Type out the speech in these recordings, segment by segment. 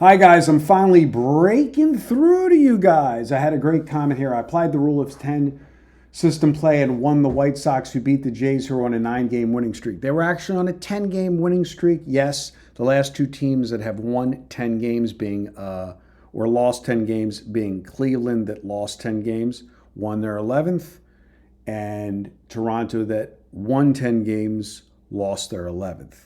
Hi guys, I'm finally breaking through to you guys. I had a great comment here. I applied the rule of 10 system play and won the White Sox, who beat the Jays, who are on a 9-game winning streak. They were actually on a 10-game winning streak. Yes, the last two teams that have won 10 games or lost 10 games being Cleveland, that lost 10 games, won their 11th, and Toronto, that won 10 games, lost their 11th.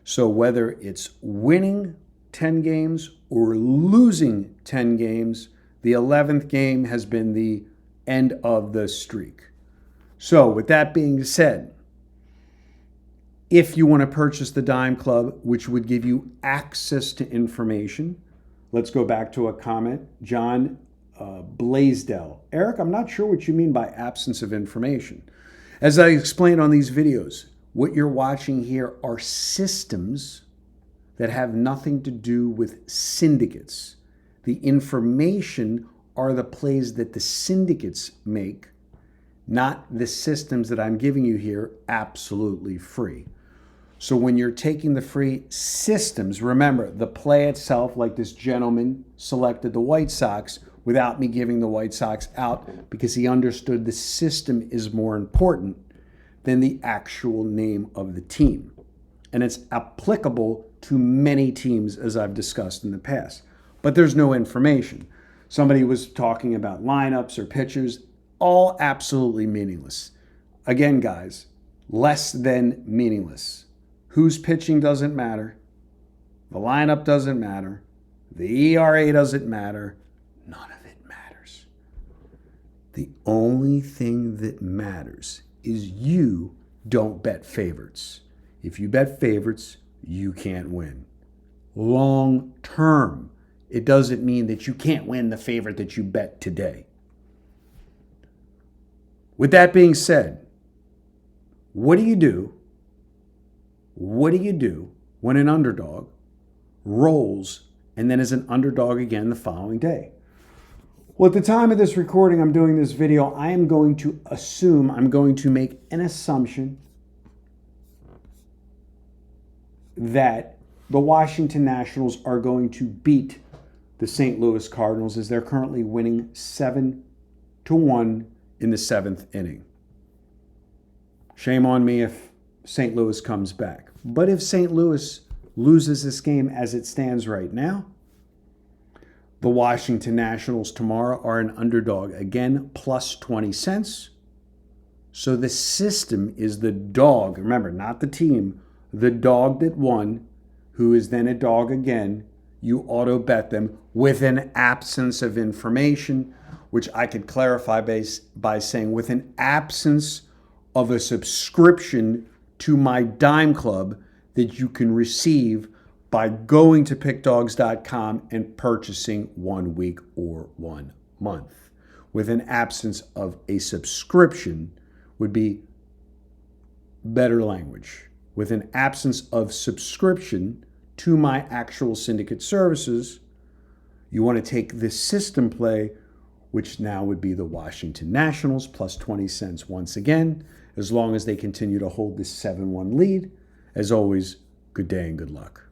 So whether it's winning 10 games or losing 10 games, the 11th game has been the end of the streak. So with that being said, if you want to purchase the Dime Club, which would give you access to information, let's go back to a comment. John Blaisdell. Eric, I'm not sure what you mean by absence of information. As I explained on these videos, what you're watching here are systems that have nothing to do with syndicates. The information are the plays that the syndicates make, not the systems that I'm giving you here absolutely free. So when you're taking the free systems, remember the play itself, like this gentleman selected the White Sox without me giving the White Sox out because he understood the system is more important than the actual name of the team. And it's applicable to many teams, as I've discussed in the past. But there's no information. Somebody was talking about lineups or pitchers, all absolutely meaningless. Again, guys, less than meaningless. Who's pitching doesn't matter. The lineup doesn't matter. The ERA doesn't matter. None of it matters. The only thing that matters is you don't bet favorites. If you bet favorites, you can't win. Long term, it doesn't mean that you can't win the favorite that you bet today. With that being said, what do you do? What do you do when an underdog rolls and then is an underdog again the following day? Well, at the time of this recording, I'm doing this video, I am going to assume, I'm going to make an assumption that the Washington Nationals are going to beat the St. Louis Cardinals, as they're currently winning 7-1 in the 7th inning. Shame on me if St. Louis comes back. But if St. Louis loses this game as it stands right now, the Washington Nationals tomorrow are an underdog, again, plus 20 cents. So the system is the dog, remember, not the team, the dog that won, who is then a dog again. You auto bet them with an absence of information, which I could clarify by saying with an absence of a subscription to my Dime Club that you can receive by going to PickDawgz.com and purchasing 1 week or 1 month. With an absence of a subscription would be better language. With an absence of subscription to my actual syndicate services, you want to take this system play, which now would be the Washington Nationals, plus 20 cents once again, as long as they continue to hold this 7-1 lead. As always, good day and good luck.